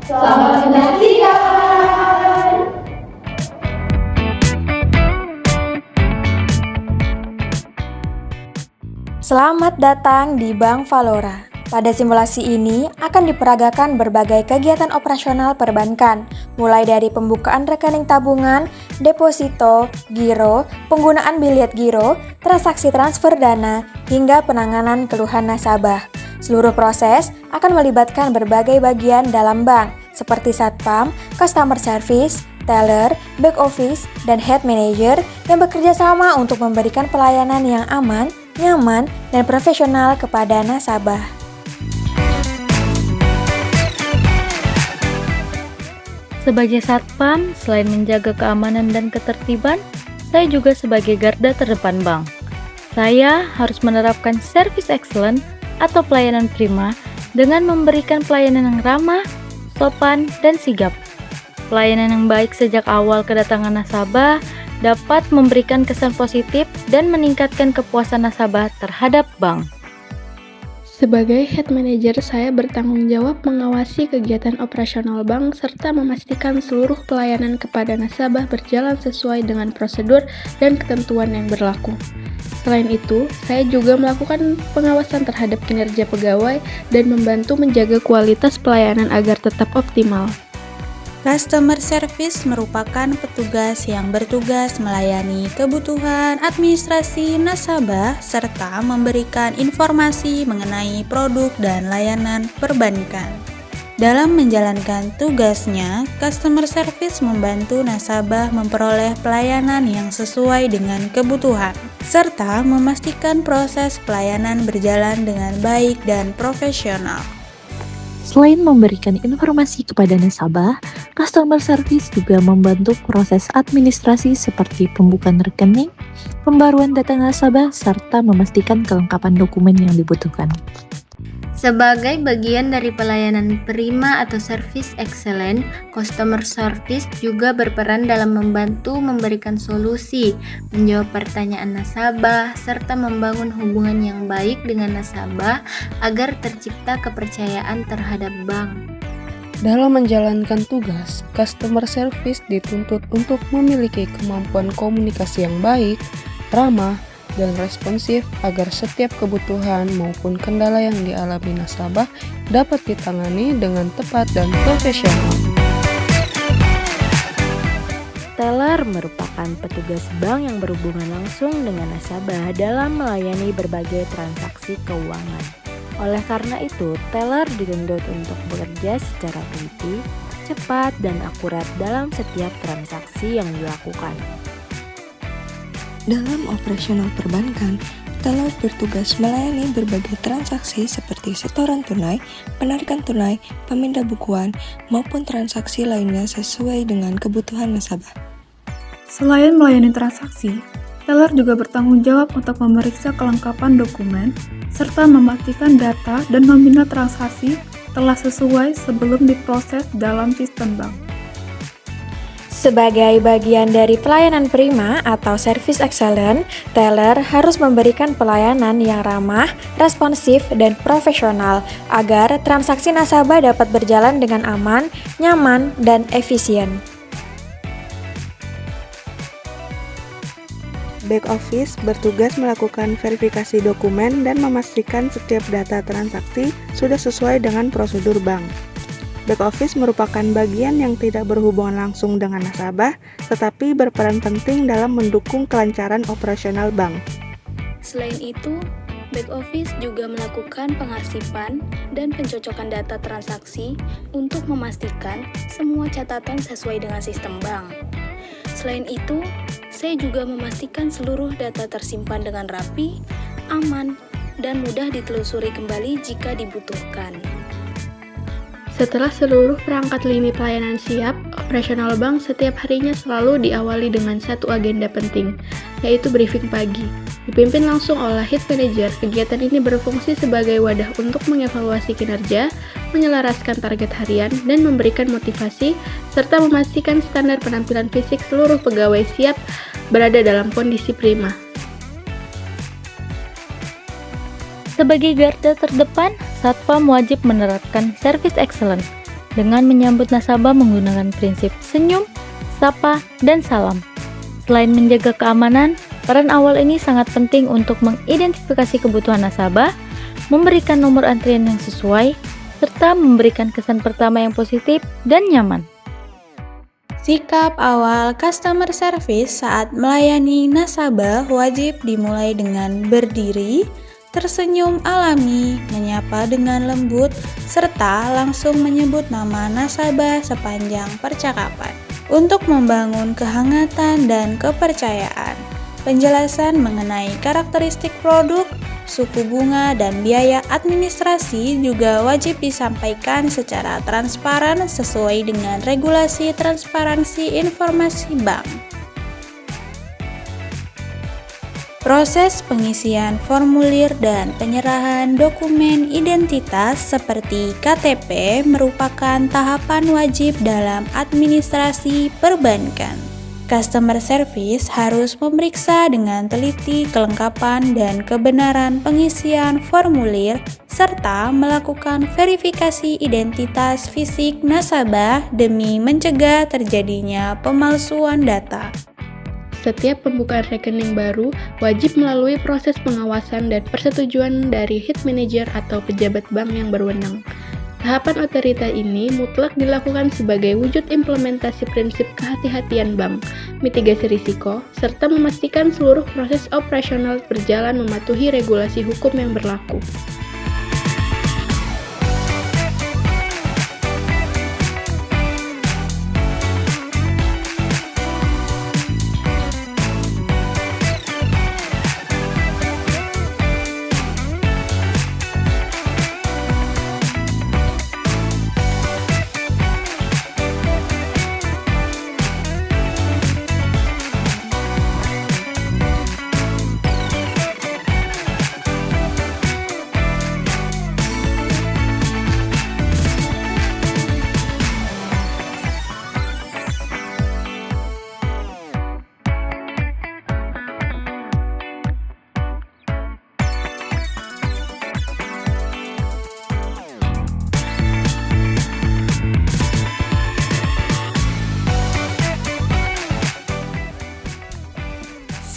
Selamat menyaksikan! Selamat datang di Bank Valora. Pada simulasi ini akan diperagakan berbagai kegiatan operasional perbankan, mulai dari pembukaan rekening tabungan, deposito, giro, penggunaan bilet giro, transaksi transfer dana, hingga penanganan keluhan nasabah. Seluruh proses akan melibatkan berbagai bagian dalam bank, seperti Satpam, Customer Service, Teller, Back Office, dan Head Manager yang bekerja sama untuk memberikan pelayanan yang aman, nyaman, dan profesional kepada nasabah. Sebagai satpam, selain menjaga keamanan dan ketertiban, saya juga sebagai garda terdepan bank. Saya harus menerapkan service excellent atau pelayanan prima dengan memberikan pelayanan yang ramah, sopan, dan sigap. Pelayanan yang baik sejak awal kedatangan nasabah dapat memberikan kesan positif dan meningkatkan kepuasan nasabah terhadap bank. Sebagai head manager, saya bertanggung jawab mengawasi kegiatan operasional bank serta memastikan seluruh pelayanan kepada nasabah berjalan sesuai dengan prosedur dan ketentuan yang berlaku. Selain itu, saya juga melakukan pengawasan terhadap kinerja pegawai dan membantu menjaga kualitas pelayanan agar tetap optimal. Customer Service merupakan petugas yang bertugas melayani kebutuhan administrasi nasabah serta memberikan informasi mengenai produk dan layanan perbankan. Dalam menjalankan tugasnya, Customer Service membantu nasabah memperoleh pelayanan yang sesuai dengan kebutuhan, serta memastikan proses pelayanan berjalan dengan baik dan profesional. Selain memberikan informasi kepada nasabah, Customer Service juga membantu proses administrasi seperti pembukaan rekening, pembaruan data nasabah, serta memastikan kelengkapan dokumen yang dibutuhkan. Sebagai bagian dari pelayanan prima atau service excellent, Customer Service juga berperan dalam membantu memberikan solusi, menjawab pertanyaan nasabah, serta membangun hubungan yang baik dengan nasabah agar tercipta kepercayaan terhadap bank. Dalam menjalankan tugas, Customer Service dituntut untuk memiliki kemampuan komunikasi yang baik, ramah, dan responsif agar setiap kebutuhan maupun kendala yang dialami nasabah dapat ditangani dengan tepat dan profesional. Teller merupakan petugas bank yang berhubungan langsung dengan nasabah dalam melayani berbagai transaksi keuangan. Oleh karena itu, teller dituntut untuk bekerja secara teliti, cepat, dan akurat dalam setiap transaksi yang dilakukan. Dalam operasional perbankan, teller bertugas melayani berbagai transaksi seperti setoran tunai, penarikan tunai, pemindah bukuan, maupun transaksi lainnya sesuai dengan kebutuhan nasabah. Selain melayani transaksi, teller juga bertanggung jawab untuk memeriksa kelengkapan dokumen, serta memastikan data dan nominal transaksi telah sesuai sebelum diproses dalam sistem bank. Sebagai bagian dari pelayanan prima atau service excellent, teller harus memberikan pelayanan yang ramah, responsif, dan profesional agar transaksi nasabah dapat berjalan dengan aman, nyaman, dan efisien. Back Office bertugas melakukan verifikasi dokumen dan memastikan setiap data transaksi sudah sesuai dengan prosedur bank. Back Office merupakan bagian yang tidak berhubungan langsung dengan nasabah, tetapi berperan penting dalam mendukung kelancaran operasional bank. Selain itu, Back Office juga melakukan pengarsipan dan pencocokan data transaksi untuk memastikan semua catatan sesuai dengan sistem bank. Selain itu, saya juga memastikan seluruh data tersimpan dengan rapi, aman, dan mudah ditelusuri kembali jika dibutuhkan. Setelah seluruh perangkat lini pelayanan siap, operasional bank setiap harinya selalu diawali dengan satu agenda penting, yaitu briefing pagi. Dipimpin langsung oleh Head Manager, kegiatan ini berfungsi sebagai wadah untuk mengevaluasi kinerja, menyelaraskan target harian, dan memberikan motivasi, serta memastikan standar penampilan fisik seluruh pegawai siap berada dalam kondisi prima. Sebagai garda terdepan, Satpam wajib menerapkan service excellent dengan menyambut nasabah menggunakan prinsip senyum, sapa, dan salam. Selain menjaga keamanan, peran awal ini sangat penting untuk mengidentifikasi kebutuhan nasabah, memberikan nomor antrian yang sesuai, serta memberikan kesan pertama yang positif dan nyaman. Sikap awal customer service saat melayani nasabah wajib dimulai dengan berdiri, tersenyum alami, menyapa dengan lembut, serta langsung menyebut nama nasabah sepanjang percakapan. Untuk membangun kehangatan dan kepercayaan, penjelasan mengenai karakteristik produk, suku bunga, dan biaya administrasi juga wajib disampaikan secara transparan sesuai dengan regulasi transparansi informasi bank. Proses pengisian formulir dan penyerahan dokumen identitas seperti KTP merupakan tahapan wajib dalam administrasi perbankan. Customer service harus memeriksa dengan teliti kelengkapan dan kebenaran pengisian formulir serta melakukan verifikasi identitas fisik nasabah demi mencegah terjadinya pemalsuan data. Setiap pembukaan rekening baru wajib melalui proses pengawasan dan persetujuan dari head manager atau pejabat bank yang berwenang. Tahapan otorita ini mutlak dilakukan sebagai wujud implementasi prinsip kehati-hatian bank, mitigasi risiko, serta memastikan seluruh proses operasional berjalan mematuhi regulasi hukum yang berlaku.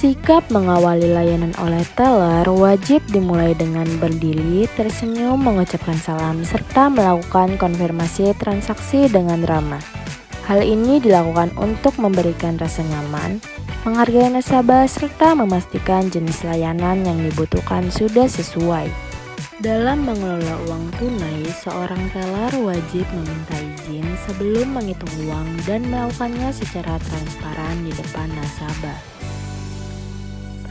Sikap mengawali layanan oleh teller wajib dimulai dengan berdiri, tersenyum, mengucapkan salam, serta melakukan konfirmasi transaksi dengan ramah. Hal ini dilakukan untuk memberikan rasa nyaman, menghargai nasabah, serta memastikan jenis layanan yang dibutuhkan sudah sesuai. Dalam mengelola uang tunai, seorang teller wajib meminta izin sebelum menghitung uang dan melakukannya secara transparan di depan nasabah.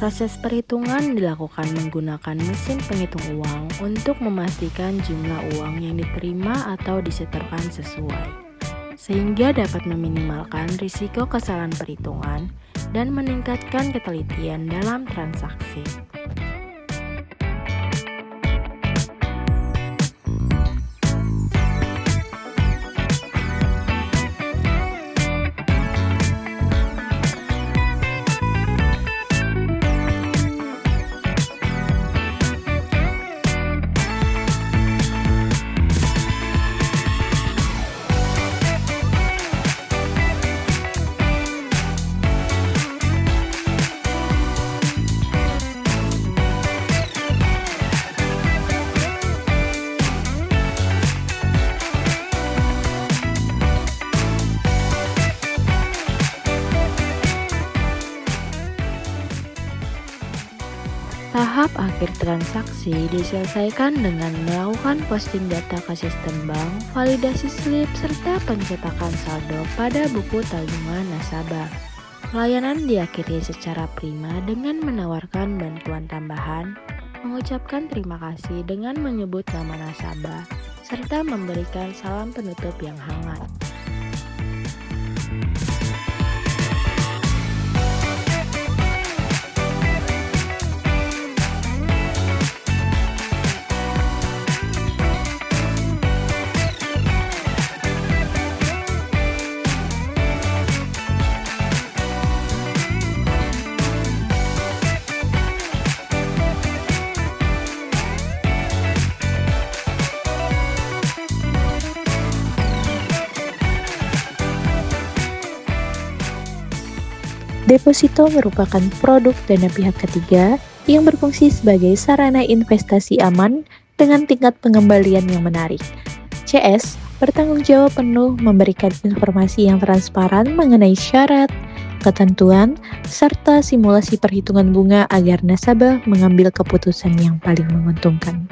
Proses perhitungan dilakukan menggunakan mesin penghitung uang untuk memastikan jumlah uang yang diterima atau disetorkan sesuai, sehingga dapat meminimalkan risiko kesalahan perhitungan dan meningkatkan ketelitian dalam transaksi. Tahap akhir transaksi diselesaikan dengan melakukan posting data ke sistem bank, validasi slip, serta pencetakan saldo pada buku tabungan nasabah. Pelayanan diakhiri secara prima dengan menawarkan bantuan tambahan, mengucapkan terima kasih dengan menyebut nama nasabah, serta memberikan salam penutup yang hangat. Deposito merupakan produk dana pihak ketiga yang berfungsi sebagai sarana investasi aman dengan tingkat pengembalian yang menarik. CS bertanggung jawab penuh memberikan informasi yang transparan mengenai syarat, ketentuan, serta simulasi perhitungan bunga agar nasabah mengambil keputusan yang paling menguntungkan.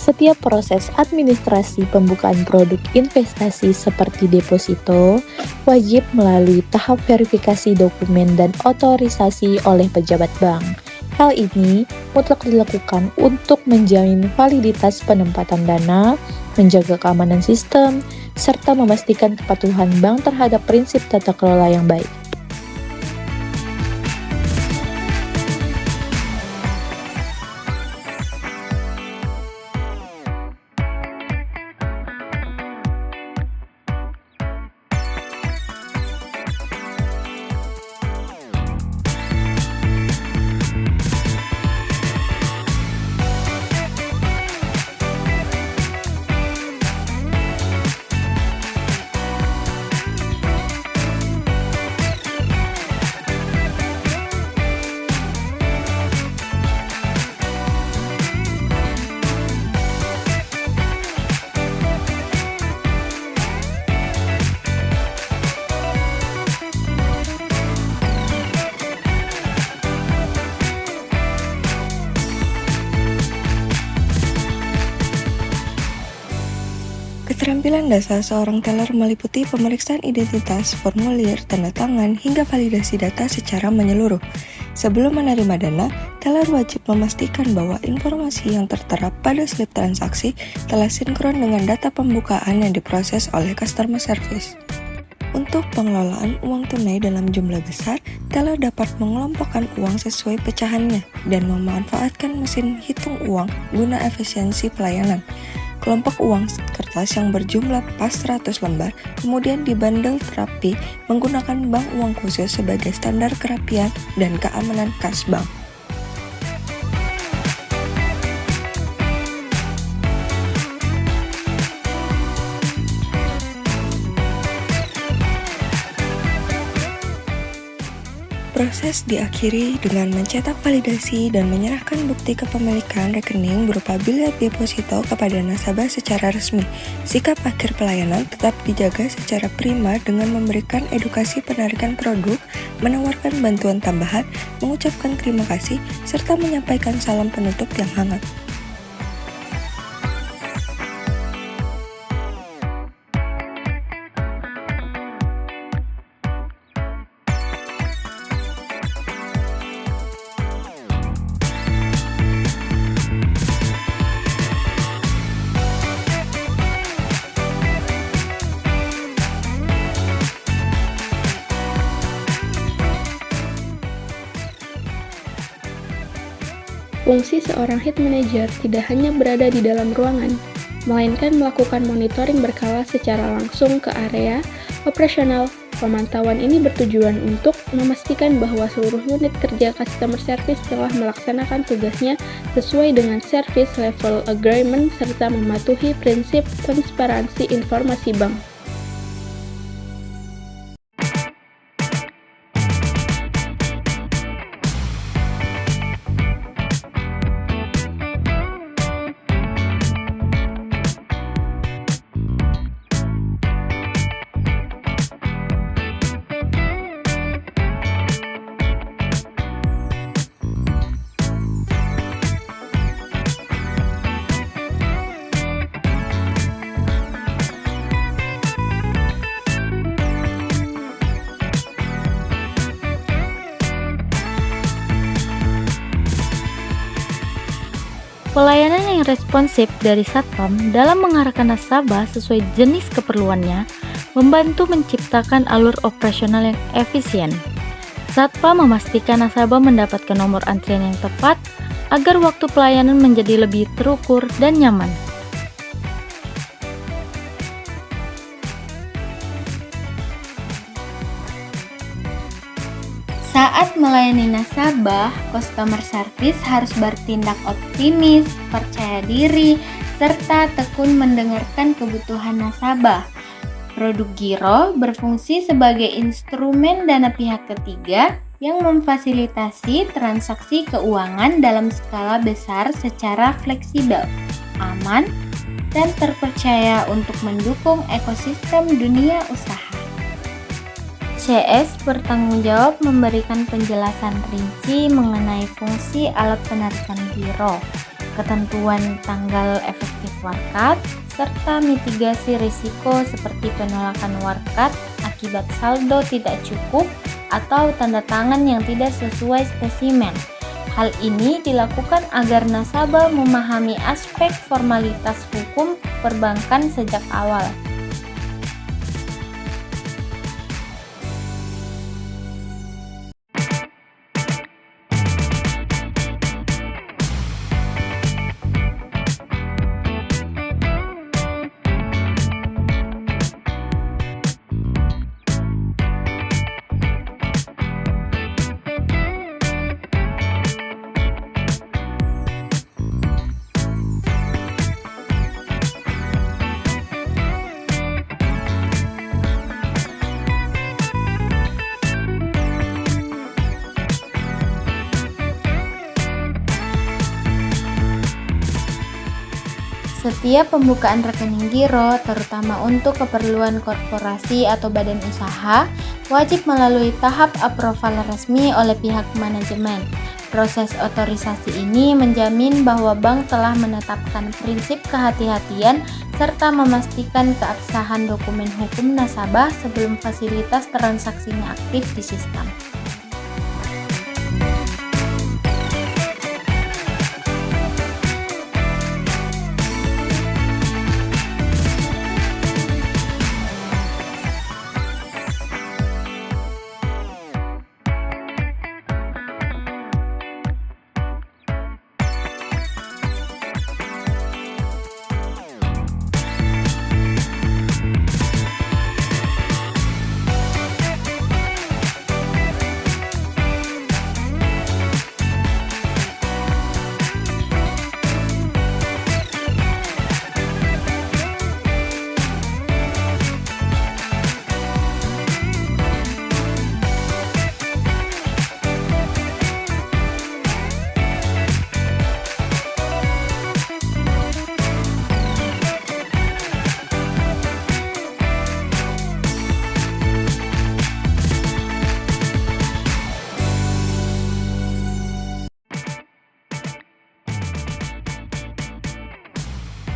Setiap proses administrasi pembukaan produk investasi seperti deposito wajib melalui tahap verifikasi dokumen dan otorisasi oleh pejabat bank. Hal ini mutlak dilakukan untuk menjamin validitas penempatan dana, menjaga keamanan sistem, serta memastikan kepatuhan bank terhadap prinsip tata kelola yang baik. Keterampilan dasar seorang teller meliputi pemeriksaan identitas, formulir, tanda tangan, hingga validasi data secara menyeluruh. Sebelum menerima dana, teller wajib memastikan bahwa informasi yang tertera pada slip transaksi telah sinkron dengan data pembukaan yang diproses oleh customer service. Untuk pengelolaan uang tunai dalam jumlah besar, teller dapat mengelompokkan uang sesuai pecahannya dan memanfaatkan mesin hitung uang guna efisiensi pelayanan. Kelompok uang kertas yang berjumlah pas 100 lembar kemudian dibandel rapi menggunakan bank uang khusus sebagai standar kerapian dan keamanan kas bank. Proses diakhiri dengan mencetak validasi dan menyerahkan bukti kepemilikan rekening berupa bilet deposito kepada nasabah secara resmi. Sikap akhir pelayanan tetap dijaga secara prima dengan memberikan edukasi penarikan produk, menawarkan bantuan tambahan, mengucapkan terima kasih, serta menyampaikan salam penutup yang hangat. Fungsi seorang head manager tidak hanya berada di dalam ruangan, melainkan melakukan monitoring berkala secara langsung ke area operasional. Pemantauan ini bertujuan untuk memastikan bahwa seluruh unit kerja customer service telah melaksanakan tugasnya sesuai dengan service level agreement serta mematuhi prinsip transparansi informasi bank. Pelayanan yang responsif dari Satpam dalam mengarahkan nasabah sesuai jenis keperluannya membantu menciptakan alur operasional yang efisien. Satpam memastikan nasabah mendapatkan nomor antrian yang tepat agar waktu pelayanan menjadi lebih terukur dan nyaman. Saat melayani nasabah, customer service harus bertindak optimis, percaya diri, serta tekun mendengarkan kebutuhan nasabah. Produk Giro berfungsi sebagai instrumen dana pihak ketiga yang memfasilitasi transaksi keuangan dalam skala besar secara fleksibel, aman, dan terpercaya untuk mendukung ekosistem dunia usaha. CS bertanggung jawab memberikan penjelasan rinci mengenai fungsi alat penarikan giro, ketentuan tanggal efektif warkat, serta mitigasi risiko seperti penolakan warkat akibat saldo tidak cukup atau tanda tangan yang tidak sesuai spesimen. Hal ini dilakukan agar nasabah memahami aspek formalitas hukum perbankan sejak awal. Setiap pembukaan rekening giro, terutama untuk keperluan korporasi atau badan usaha, wajib melalui tahap approval resmi oleh pihak manajemen. Proses otorisasi ini menjamin bahwa bank telah menetapkan prinsip kehati-hatian serta memastikan keabsahan dokumen hukum nasabah sebelum fasilitas transaksinya aktif di sistem.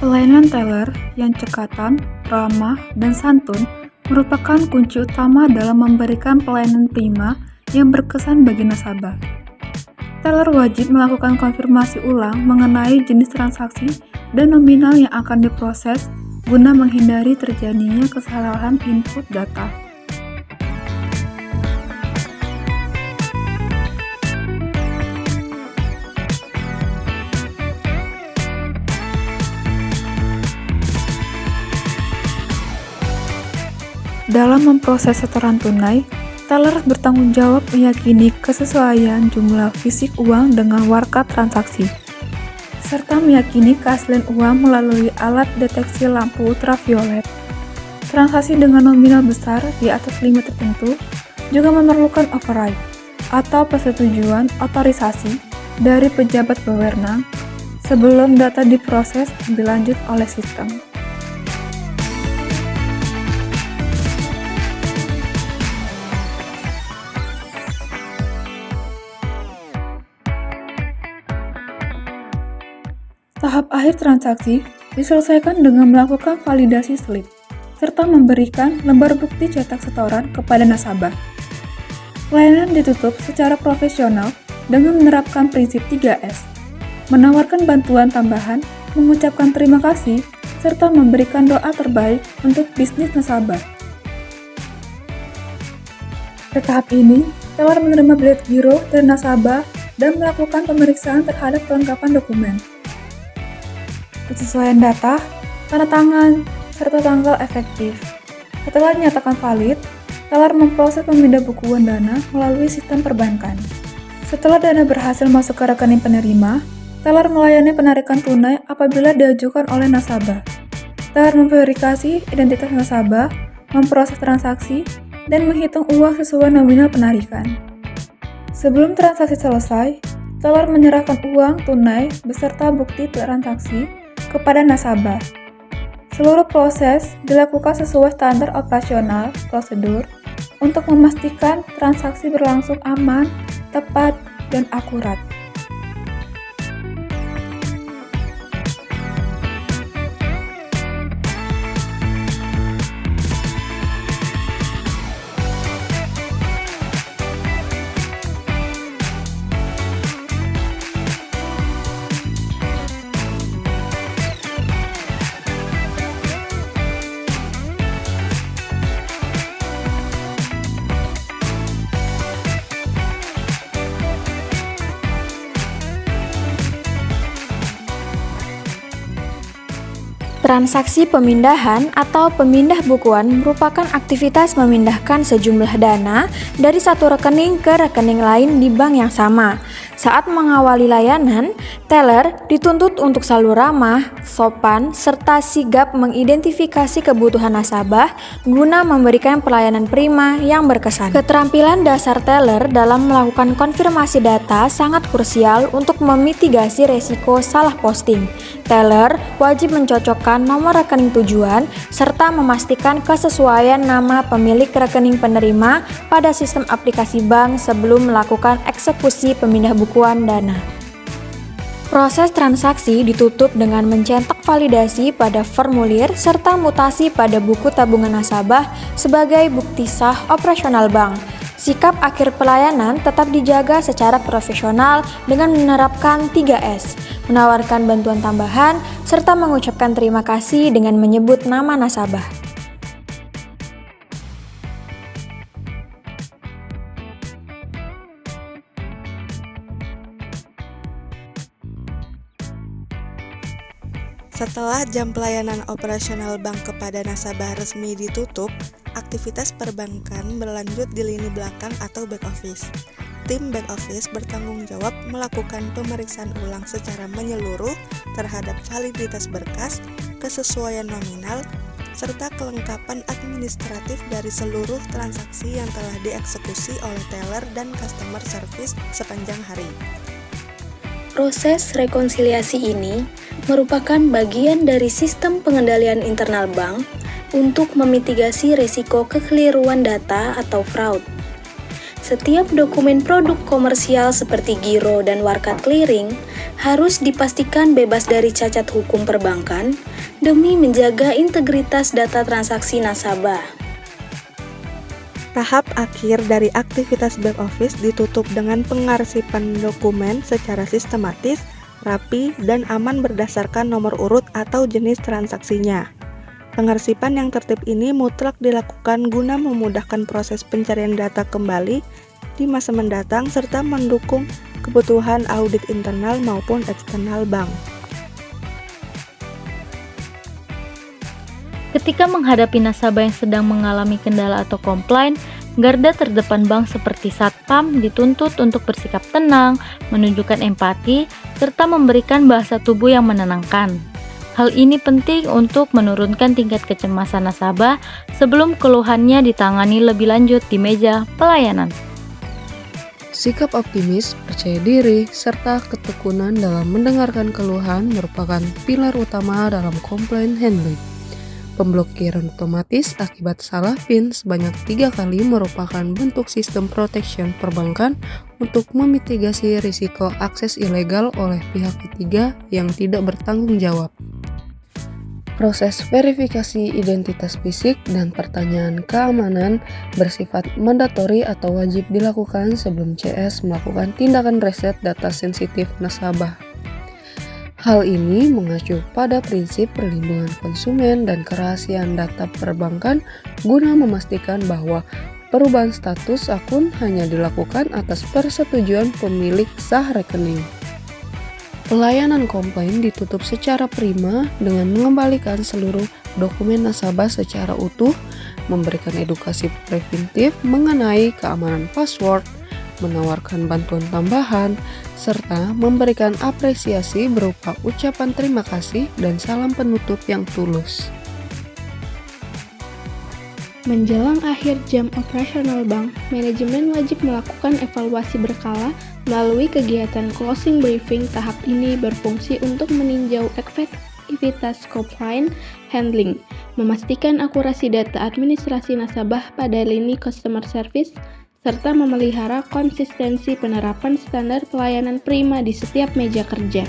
Pelayanan teller yang cekatan, ramah, dan santun merupakan kunci utama dalam memberikan pelayanan prima yang berkesan bagi nasabah. Teller wajib melakukan konfirmasi ulang mengenai jenis transaksi dan nominal yang akan diproses guna menghindari terjadinya kesalahan input data. Dalam memproses setoran tunai, teller bertanggung jawab meyakini kesesuaian jumlah fisik uang dengan warkat transaksi, serta meyakini keaslian uang melalui alat deteksi lampu ultraviolet. Transaksi dengan nominal besar di atas limit tertentu juga memerlukan override atau persetujuan otorisasi dari pejabat berwenang sebelum data diproses lebih lanjut oleh sistem. Tahap akhir transaksi diselesaikan dengan melakukan validasi slip, serta memberikan lembar bukti cetak setoran kepada nasabah. Pelayanan ditutup secara profesional dengan menerapkan prinsip 3S, menawarkan bantuan tambahan, mengucapkan terima kasih, serta memberikan doa terbaik untuk bisnis nasabah. Pada tahap ini, teller menerima bilet giro dari nasabah dan melakukan pemeriksaan terhadap kelengkapan dokumen, kesesuaian data, tanda tangan, serta tanggal efektif. Setelah dinyatakan valid, teller memproses pemindah bukuan dana melalui sistem perbankan. Setelah dana berhasil masuk ke rekening penerima, teller melayani penarikan tunai apabila diajukan oleh nasabah. Teller memverifikasi identitas nasabah, memproses transaksi, dan menghitung uang sesuai nominal penarikan. Sebelum transaksi selesai, teller menyerahkan uang tunai beserta bukti transaksi kepada nasabah. Seluruh proses dilakukan sesuai standar operasional prosedur untuk memastikan transaksi berlangsung aman, tepat, dan akurat. Transaksi pemindahan atau pemindah bukuan merupakan aktivitas memindahkan sejumlah dana dari satu rekening ke rekening lain di bank yang sama. Saat mengawali layanan, teller dituntut untuk selalu ramah, sopan, serta sigap mengidentifikasi kebutuhan nasabah guna memberikan pelayanan prima yang berkesan. Keterampilan dasar teller dalam melakukan konfirmasi data sangat krusial untuk memitigasi resiko salah posting. Teller wajib mencocokkan nomor rekening tujuan serta memastikan kesesuaian nama pemilik rekening penerima pada sistem aplikasi bank sebelum melakukan eksekusi pemindah bukuan dana. Proses transaksi ditutup dengan mencetak validasi pada formulir serta mutasi pada buku tabungan nasabah sebagai bukti sah operasional bank. Sikap akhir pelayanan tetap dijaga secara profesional dengan menerapkan 3S, menawarkan bantuan tambahan, serta mengucapkan terima kasih dengan menyebut nama nasabah. Setelah jam pelayanan operasional bank kepada nasabah resmi ditutup, aktivitas perbankan berlanjut di lini belakang atau back office. Tim back office bertanggung jawab melakukan pemeriksaan ulang secara menyeluruh terhadap validitas berkas, kesesuaian nominal, serta kelengkapan administratif dari seluruh transaksi yang telah dieksekusi oleh teller dan customer service sepanjang hari. Proses rekonsiliasi ini merupakan bagian dari sistem pengendalian internal bank untuk memitigasi risiko kekeliruan data atau fraud. Setiap dokumen produk komersial seperti giro dan warkat clearing harus dipastikan bebas dari cacat hukum perbankan demi menjaga integritas data transaksi nasabah. Tahap akhir dari aktivitas back office ditutup dengan pengarsipan dokumen secara sistematis, rapi, dan aman berdasarkan nomor urut atau jenis transaksinya. Pengarsipan yang tertib ini mutlak dilakukan guna memudahkan proses pencarian data kembali di masa mendatang serta mendukung kebutuhan audit internal maupun eksternal bank. Ketika menghadapi nasabah yang sedang mengalami kendala atau komplain, garda terdepan bank seperti Satpam dituntut untuk bersikap tenang, menunjukkan empati, serta memberikan bahasa tubuh yang menenangkan. Hal ini penting untuk menurunkan tingkat kecemasan nasabah sebelum keluhannya ditangani lebih lanjut di meja pelayanan. Sikap optimis, percaya diri, serta ketekunan dalam mendengarkan keluhan merupakan pilar utama dalam komplain handling. Pemblokiran otomatis akibat salah PIN sebanyak 3 kali merupakan bentuk sistem protection perbankan untuk memitigasi risiko akses ilegal oleh pihak ketiga yang tidak bertanggung jawab. Proses verifikasi identitas fisik dan pertanyaan keamanan bersifat mandatori atau wajib dilakukan sebelum CS melakukan tindakan reset data sensitif nasabah. Hal ini mengacu pada prinsip perlindungan konsumen dan kerahasiaan data perbankan guna memastikan bahwa Perubahan status akun hanya dilakukan atas persetujuan pemilik sah rekening. Pelayanan komplain ditutup secara prima dengan mengembalikan seluruh dokumen nasabah secara utuh, memberikan edukasi preventif mengenai keamanan password, menawarkan bantuan tambahan, serta memberikan apresiasi berupa ucapan terima kasih dan salam penutup yang tulus. Menjelang akhir jam operasional bank, manajemen wajib melakukan evaluasi berkala melalui kegiatan closing briefing. Tahap ini berfungsi untuk meninjau efektivitas complaint handling, memastikan akurasi data administrasi nasabah pada lini customer service, serta memelihara konsistensi penerapan standar pelayanan prima di setiap meja kerja.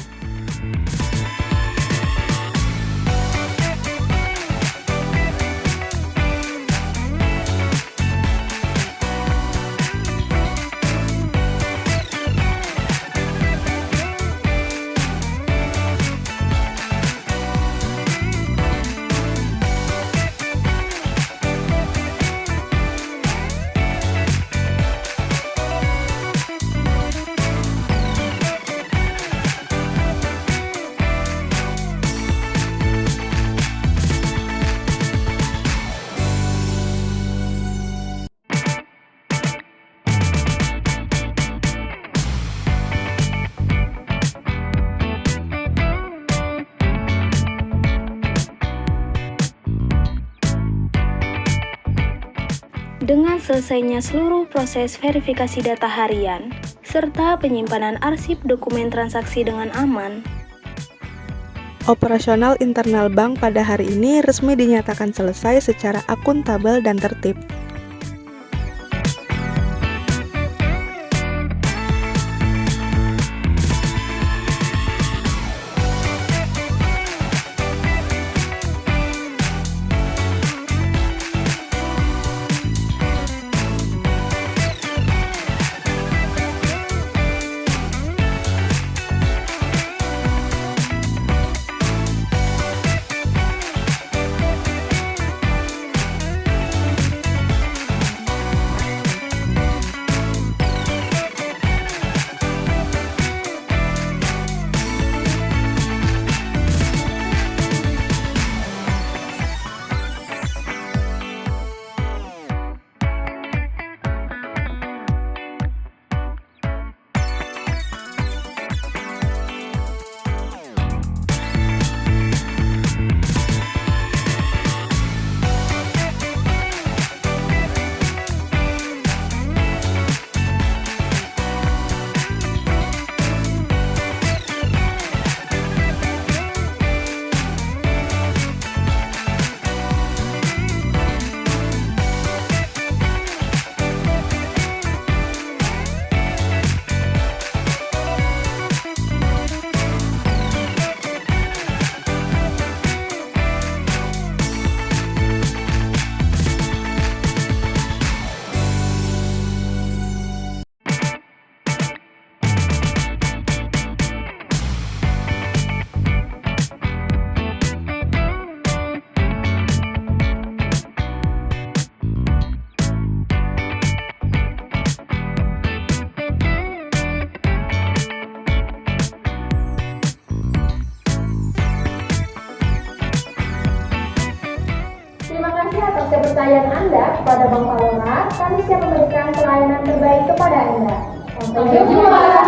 Dengan selesainya seluruh proses verifikasi data harian, serta penyimpanan arsip dokumen transaksi dengan aman, operasional internal bank pada hari ini resmi dinyatakan selesai secara akuntabel dan tertib. Atas kepercayaan Anda kepada Bank Valora, kami siap memberikan pelayanan terbaik kepada Anda. Sampai jumpa.